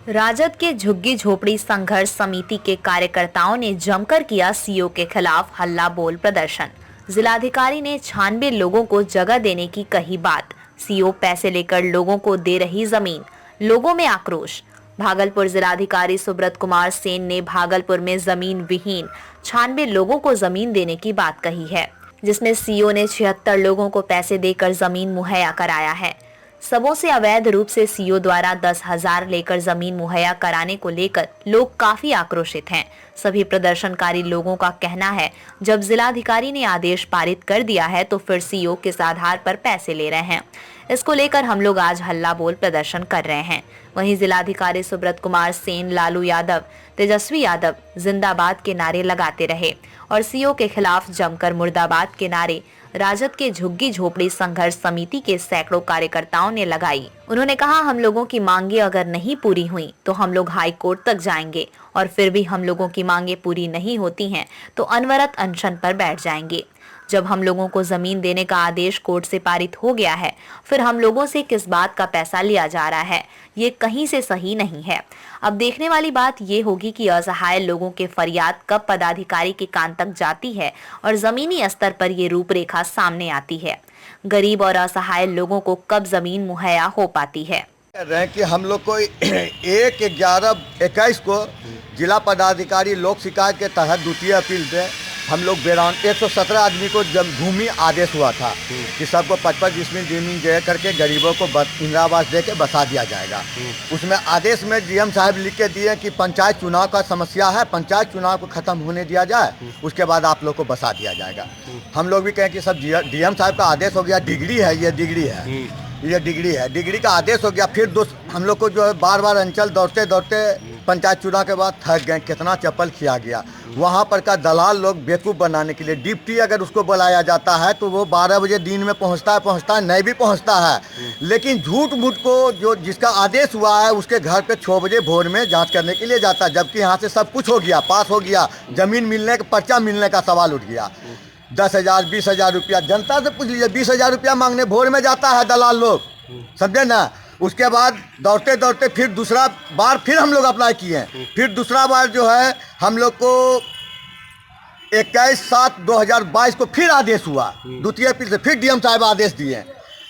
राजद के झुग्गी झोपड़ी संघर्ष समिति के कार्यकर्ताओं ने जमकर किया सीओ के खिलाफ हल्ला बोल प्रदर्शन। जिलाधिकारी ने 96 लोगों को जगह देने की कही बात। सीओ पैसे लेकर लोगों को दे रही जमीन, लोगों में आक्रोश। भागलपुर जिलाधिकारी सुब्रत कुमार सेन ने भागलपुर में जमीन विहीन 96 लोगों को जमीन देने की बात कही है, जिसमें सीओ ने 76 लोगों को पैसे देकर जमीन मुहैया कराया है। सबों से अवैध रूप से सीओ द्वारा 10,000 लेकर जमीन मुहैया कराने को लेकर लोग काफी आक्रोशित हैं। सभी प्रदर्शनकारी लोगों का कहना है, जब जिलाधिकारी ने आदेश पारित कर दिया है तो फिर सीओ किस आधार पर पैसे ले रहे हैं। इसको लेकर हम लोग आज हल्ला बोल प्रदर्शन कर रहे हैं। वहीं जिलाधिकारी सुब्रत कुमार सेन, लालू यादव, तेजस्वी यादव जिंदाबाद के नारे लगाते रहे और सीओ के खिलाफ जमकर मुर्दाबाद के नारे राजद के झुग्गी झोपड़ी संघर्ष समिति के सैकड़ों कार्यकर्ताओं ने लगाई। उन्होंने कहा, हम लोगों की मांगे अगर नहीं पूरी हुई तो हम लोग हाई कोर्ट तक जाएंगे और फिर भी हम लोगों की मांगे पूरी नहीं होती हैं तो अनवरत अनशन पर बैठ जाएंगे। जब हम लोगों को जमीन देने का आदेश कोर्ट से पारित हो गया है, फिर हम लोगों से किस बात का पैसा लिया जा रहा है, ये कहीं से सही नहीं है। अब देखने वाली बात ये होगी कि असहाय लोगों के फरियाद कब पदाधिकारी के कान तक जाती है और जमीनी स्तर पर ये रूपरेखा सामने आती है। गरीब और असहाय लोगों को कब जमीन मुहैया हो पाती है। कर रहे हैं कि हम लोग को 1/11/21 को जिला पदाधिकारी लोक शिकायत के तहत द्वितीय अपील पे हम लोग 117 आदमी को जब भूमि आदेश हुआ था कि सबको 55 डिसमिल जमीन दे करके गरीबों को इंदिरा आवास दे के बसा दिया जाएगा। उसमें आदेश में डीएम साहब लिख के दिए कि पंचायत चुनाव का समस्या है, पंचायत चुनाव को ख़त्म होने दिया जाए, उसके बाद आप लोग को बसा दिया जाएगा। हम लोग भी कहें कि सब डीएम साहब का आदेश हो गया, डिग्री है, ये डिग्री है, ये डिग्री है, डिग्री का आदेश हो गया। फिर हम लोग को जो है बार बार अंचल दौड़ते दौड़ते पंचायत चुनाव के बाद थक गए, कितना चप्पल खिया गया। वहाँ पर का दलाल लोग बेवकूफ़ बनाने के लिए डिप्टी अगर उसको बुलाया जाता है तो वो 12 बजे दिन में पहुँचता है, नहीं भी पहुँचता है, लेकिन झूठ मूठ को जो जिसका आदेश हुआ है उसके घर पे 6 बजे भोर में जांच करने के लिए जाता है, जबकि यहाँ से सब कुछ हो गया, पास हो गया, ज़मीन मिलने का पर्चा मिलने का सवाल उठ गया। 10,000 20,000 रुपया जनता से पूछ लीजिए, 20,000 रुपया मांगने भोर में जाता है दलाल लोग, समझे ना। उसके बाद दौड़ते दौड़ते फिर दूसरा बार फिर हम लोग अप्लाई किए, फिर दूसरा बार जो है हम लोग को 21/7/2022 को फिर आदेश हुआ द्वितीय अपील से, फिर डीएम साहब आदेश दिए।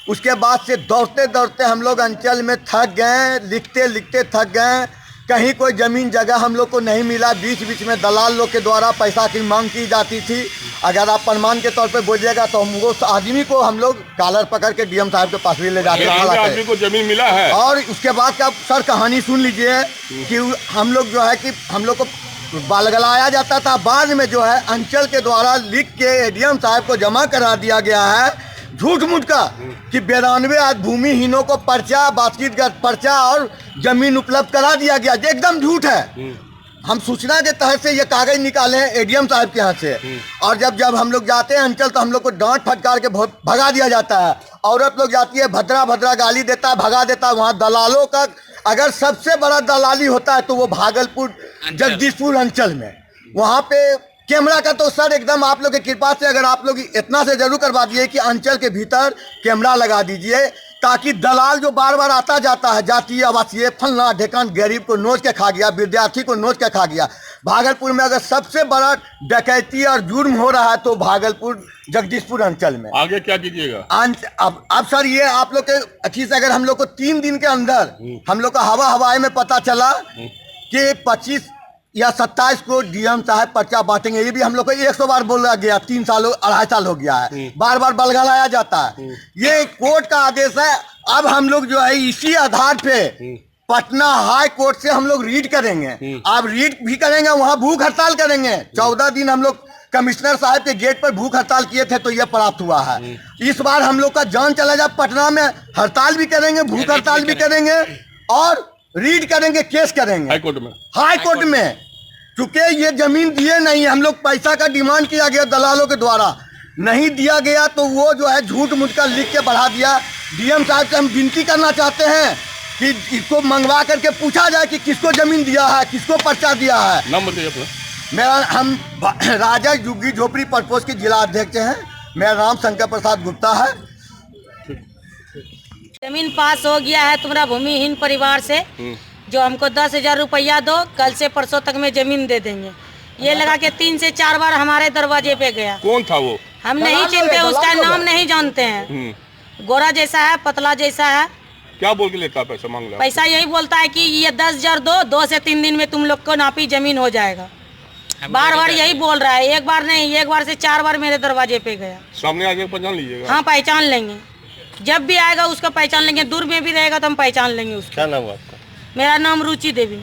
उसके बाद से दौड़ते दौड़ते हम लोग अंचल में थक गए, लिखते लिखते थक गए, कहीं कोई ज़मीन जगह हम लोग को नहीं मिला। बीच बीच में दलाल लोग के द्वारा पैसा की मांग की जाती थी। अगर आप प्रमाण के तौर पे बोलिएगा तो हम उस आदमी को हम लोग कॉलर पकड़ के डीएम साहब के पास भी ले जाते हैं। आदमी को जमीन मिला है। और उसके बाद का सर कहानी सुन लीजिए कि हम लोग जो है कि हम लोग को बलगलाया जाता था, बाद में जो है अंचल के द्वारा लिख के डीएम साहब को जमा करा दिया गया है झूठ मूठ का कि 92 आज भूमिहीनों को पर्चा, बातचीत पर्चा और जमीन उपलब्ध करा दिया गया। एकदम झूठ है। हम सूचना के तहत से ये कागज निकाले हैं एडीएम साहब के यहाँ से, और जब हम लोग जाते हैं अंचल तो हम लोग को डांट फटकार के भगा दिया जाता है। औरत लोग जाती है, भद्रा भद्रा गाली देता है, भगा देता है। वहाँ दलालों का अगर सबसे बड़ा दलाली होता है तो वो भागलपुर जगदीशपुर अंचल में, वहाँ पे कैमरा का तो सर एकदम आप लोग की कृपा से अगर आप लोग इतना से जरूर करवा दिए कि अंचल के भीतर कैमरा लगा दीजिए, ताकि दलाल जो बार बार आता जाता है, जातीय आवासीय फलना ढेकान, गरीब को नोच के खा गया, विद्यार्थी को नोच के खा गया। भागलपुर में अगर सबसे बड़ा डकैती और जुर्म हो रहा है तो भागलपुर जगदीशपुर अंचल में। आगे क्या कीजिएगा? अब सर ये आप लोग के अच्छी से अगर हम लोग को 3 दिन के अंदर हम लोग का हवाई में पता चला कि 25 या 27 को डीएम साहब पर्चा बांटेंगे, ये भी हम लोग को 100 बार बोला गया। 3 साल 2.5 साल हो गया है, बार बार बलगलाया जाता है। ये कोर्ट का आदेश है। अब हम लोग जो है इसी आधार पे पटना हाई कोर्ट से हम लोग रीड करेंगे। आप रीड भी करेंगे, वहाँ भूख हड़ताल करेंगे। 14 दिन हम लोग कमिश्नर साहब के गेट पर भूख हड़ताल किए थे तो ये प्राप्त हुआ है। इस बार हम लोग का जान चला जाए, पटना में हड़ताल भी करेंगे, भूख हड़ताल भी करेंगे और रीड करेंगे, केस करेंगे हाई कोर्ट में। चूंकि ये जमीन दिए नहीं, हम लोग पैसा का डिमांड किया गया दलालों के द्वारा, नहीं दिया गया तो वो जो है झूठ मूठ का लिख के बढ़ा दिया। डीएम साहब से हम विनती करना चाहते हैं कि इसको मंगवा करके पूछा जाए कि किसको जमीन दिया है, किसको पर्चा दिया है। नाम बताइए अपना। मेरा हम राजद झुग्गी झोपड़ी प्रपोज के जिला अध्यक्ष हैं। मेरा नाम शंकर प्रसाद गुप्ता है। जमीन पास हो गया है तुम्हारा भूमिहीन परिवार से, जो हमको 10,000 रुपया दो, कल से परसों तक में जमीन दे देंगे। ये लगा के 3 से 4 बार हमारे दरवाजे पे गया। कौन था वो? हम नहीं चिनते, उसका नाम नहीं जानते हैं। गोरा जैसा है, पतला जैसा है। क्या बोल के लेता है पैसा मांग रहा? पैसा यही बोलता है कि ये 10,000 दो, 2 से 3 दिन में तुम लोग को नापी जमीन हो जाएगा। बार बार यही बोल रहा है, एक बार नहीं, एक बार से 4 बार मेरे दरवाजे पे गया। सामने आके पहचान लीजिएगा। हाँ, पहचान लेंगे, जब भी आएगा उसको पहचान लेंगे। दूर में भी रहेगा तो हम पहचान लेंगे उसको। क्या नाम है आपका? मेरा नाम रुचि देवी।